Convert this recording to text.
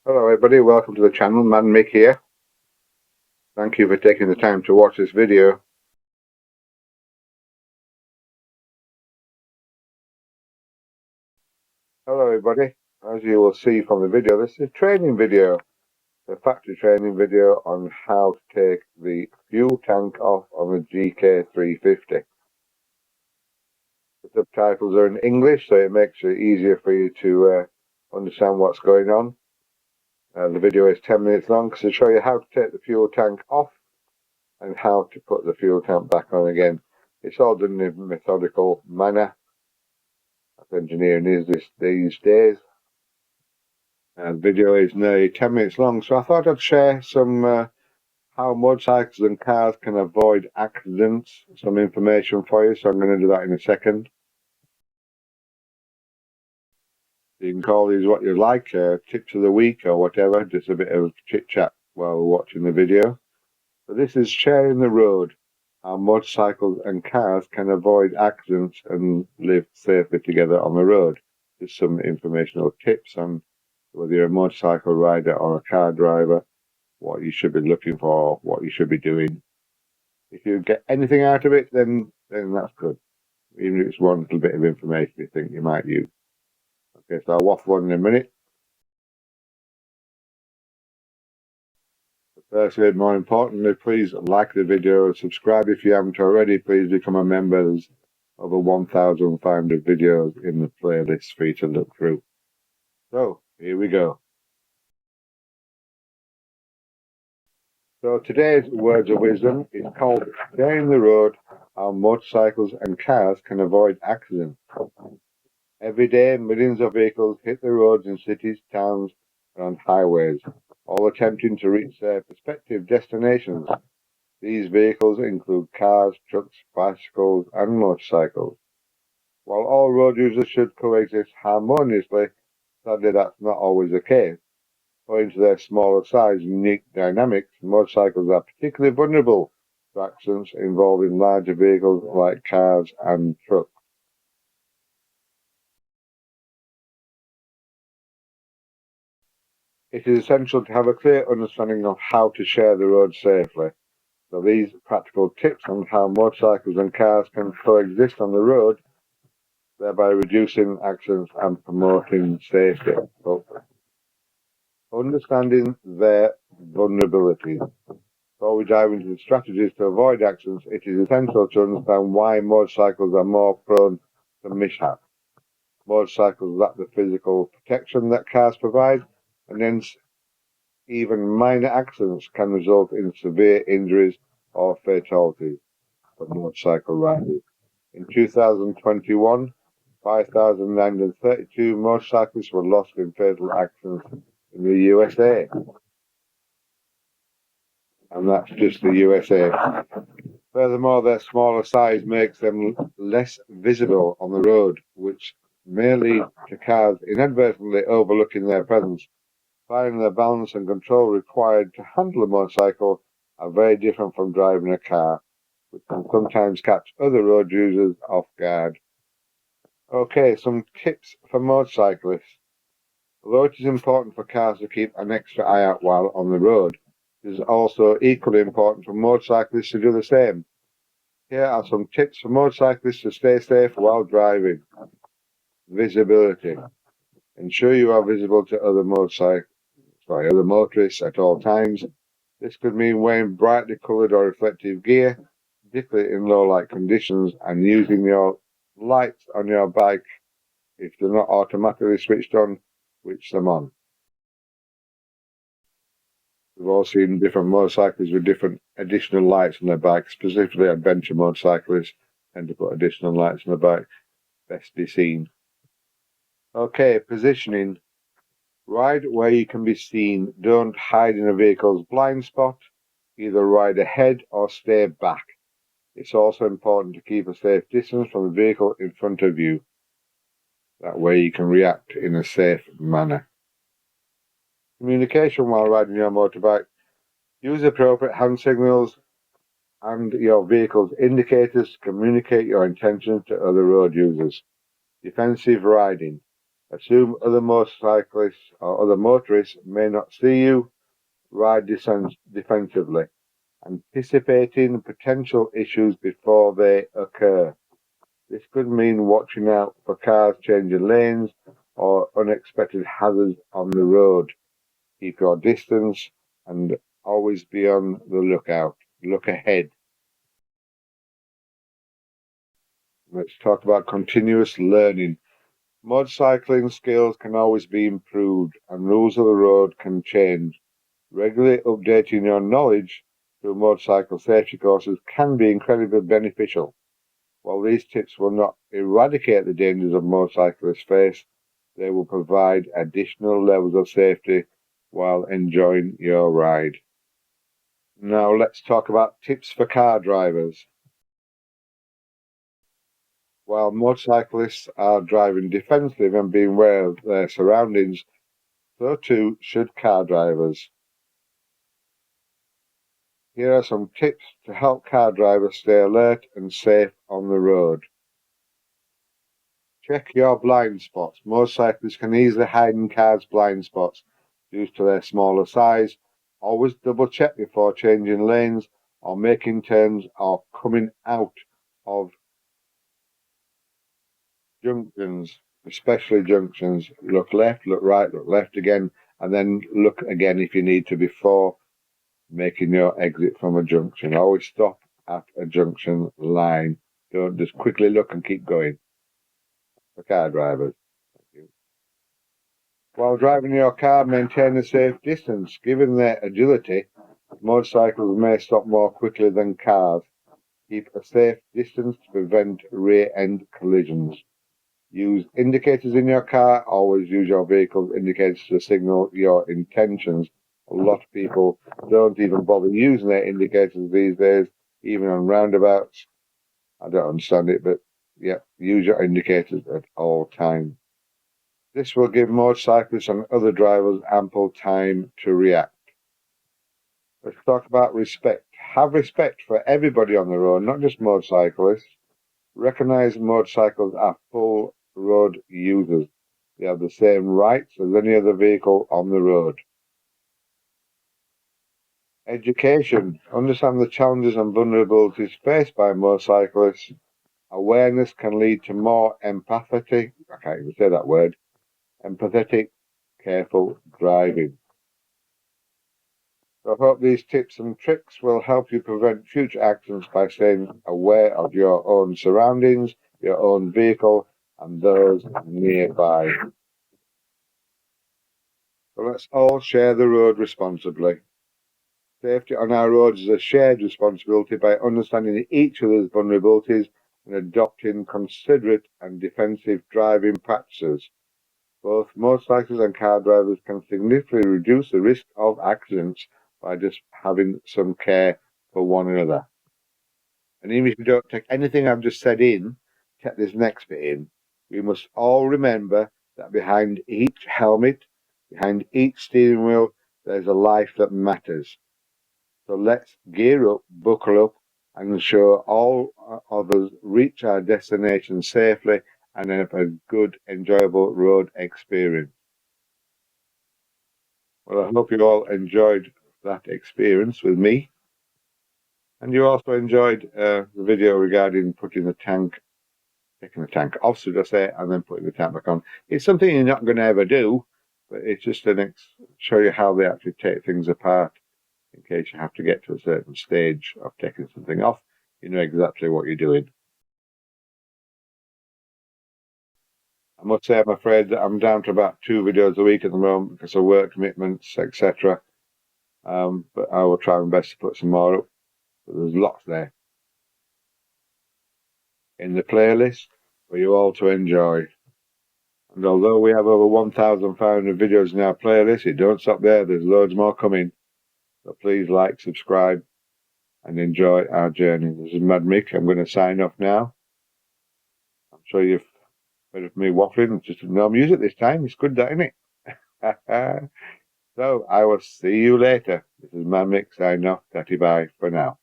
Hello everybody, welcome to the channel, Madmick here. Thank you for taking the time to watch this video. Hello everybody, as you will see from the video, this is a training video, a factory training video on how to take the fuel tank off on the GK350. The subtitles are in English, so it makes it easier for you to understand what's going on. The video is 10 minutes long to show you how to take the fuel tank off and how to put the fuel tank back on again. It's all done in a methodical manner. Engineering is these days. And the video is nearly 10 minutes long, so I thought I'd share some how motorcycles and cars can avoid accidents, some information for you, so I'm going to do that in a second. You can call these what you like, tips of the week or whatever, just a bit of chit chat while we're watching the video. So this is sharing the road, how motorcycles and cars can avoid accidents and live safely together on the road. Just some informational tips on whether you're a motorcycle rider or a car driver, what you should be looking for, what you should be doing. If you get anything out of it, then that's good. Even if it's one little bit of information you think you might use. Okay, so I'll waffle on in a minute. Firstly, more importantly, please like the video and subscribe if you haven't already. Please become a member. There's over 1,500 videos in the playlist for you to look through. So, here we go. So today's words of wisdom is called Sharing the Road, how motorcycles and cars can avoid accidents. Every day, millions of vehicles hit the roads in cities, towns, and on highways, all attempting to reach their respective destinations. These vehicles include cars, trucks, bicycles, and motorcycles. While all road users should coexist harmoniously, sadly that's not always the case. Owing to their smaller size and unique dynamics, motorcycles are particularly vulnerable to accidents involving larger vehicles like cars and trucks. It is essential to have a clear understanding of how to share the road safely. So these practical tips on how motorcycles and cars can coexist on the road, thereby reducing accidents and promoting safety. So, understanding their vulnerabilities. Before we dive into the strategies to avoid accidents, it is essential to understand why motorcycles are more prone to mishap. Motorcycles lack the physical protection that cars provide, and hence even minor accidents can result in severe injuries or fatalities for motorcycle riders. In 2021, 5,932 motorcyclists were lost in fatal accidents in the USA. And that's just the USA. Furthermore, their smaller size makes them less visible on the road, which may lead to cars inadvertently overlooking their presence. Finding the balance and control required to handle a motorcycle are very different from driving a car, which can sometimes catch other road users off guard. Okay, some tips for motorcyclists. Although it is important for cars to keep an extra eye out while on the road, it is also equally important for motorcyclists to do the same. Here are some tips for motorcyclists to stay safe while driving. Visibility. Ensure you are visible to other motorists at all times. This could mean wearing brightly coloured or reflective gear, particularly in low light conditions, and using your lights on your bike. If they're not automatically switched on, switch them on. We've all seen different motorcyclists with different additional lights on their bike, specifically adventure motorcyclists tend to put additional lights on the bike. Best be seen. Okay, positioning. Ride where you can be seen. Don't hide in a vehicle's blind spot. Either ride ahead or stay back. It's also important to keep a safe distance from the vehicle in front of you. That way you can react in a safe manner. Communication while riding your motorbike. Use appropriate hand signals and your vehicle's indicators to communicate your intentions to other road users. Defensive riding. Assume other motorcyclists or other motorists may not see you. Ride defensively, anticipating potential issues before they occur. This could mean watching out for cars changing lanes or unexpected hazards on the road. Keep your distance and always be on the lookout. Look ahead. Let's talk about continuous learning. Motorcycling skills can always be improved and rules of the road can change. Regularly updating your knowledge through motorcycle safety courses can be incredibly beneficial. While these tips will not eradicate the dangers of motorcyclists face, they will provide additional levels of safety while enjoying your ride. Now let's talk about tips for car drivers. While motorcyclists are driving defensively and being aware of their surroundings, so too should car drivers. Here are some tips to help car drivers stay alert and safe on the road. Check your blind spots. Motorcyclists can easily hide in cars' blind spots due to their smaller size. Always double check before changing lanes or making turns or coming out of junctions, especially junctions. Look left, look right, look left again, and then look again if you need to before making your exit from a junction. Always stop at a junction line. Don't just quickly look and keep going. For car drivers. Thank you. While driving your car, maintain a safe distance. Given their agility, motorcycles may stop more quickly than cars. Keep a safe distance to prevent rear-end collisions. Use indicators in your car. Always use your vehicle's indicators to signal your intentions. A lot of people don't even bother using their indicators these days, even on roundabouts. I don't understand it, but yeah, use your indicators at all times. This will give motorcyclists and other drivers ample time to react. Let's talk about respect. Have respect for everybody on the road, not just motorcyclists. Recognize motorcycles are full road users. They have the same rights as any other vehicle on the road. Education. Understand the challenges and vulnerabilities faced by motorcyclists. Awareness can lead to more empathetic, I can't even say that word, empathetic, careful driving. So I hope these tips and tricks will help you prevent future accidents by staying aware of your own surroundings, your own vehicle, and those nearby. So let's all share the road responsibly. Safety on our roads is a shared responsibility. By understanding each other's vulnerabilities and adopting considerate and defensive driving practices. Both motorcyclists and car drivers can significantly reduce the risk of accidents by just having some care for one another. And even if you don't take anything I've just said in, take this next bit in. We must all remember that behind each helmet, behind each steering wheel, there's a life that matters. So let's gear up, buckle up, and ensure all of us reach our destination safely and have a good, enjoyable road experience. Well, I hope you all enjoyed that experience with me. And you also enjoyed the video regarding putting the tank, taking the tank off, should I say, and then putting the tank back on. It's something you're not going to ever do, but it's just to show you how they actually take things apart in case you have to get to a certain stage of taking something off. You know exactly what you're doing. I must say, I'm afraid that I'm down to about 2 videos a week at the moment because of work commitments, etc. But I will try my best to put some more up. But there's lots there in the playlist for you all to enjoy. And although we have over 1,500 videos in our playlist, it don't stop there. There's loads more coming. So please like, subscribe, and enjoy our journey. This is Madmick. I'm going to sign off now. I'm sure you've heard of me waffling. Just no music this time. It's good, that, isn't it? So I will see you later. This is Madmick signing off. Tatty bye for now.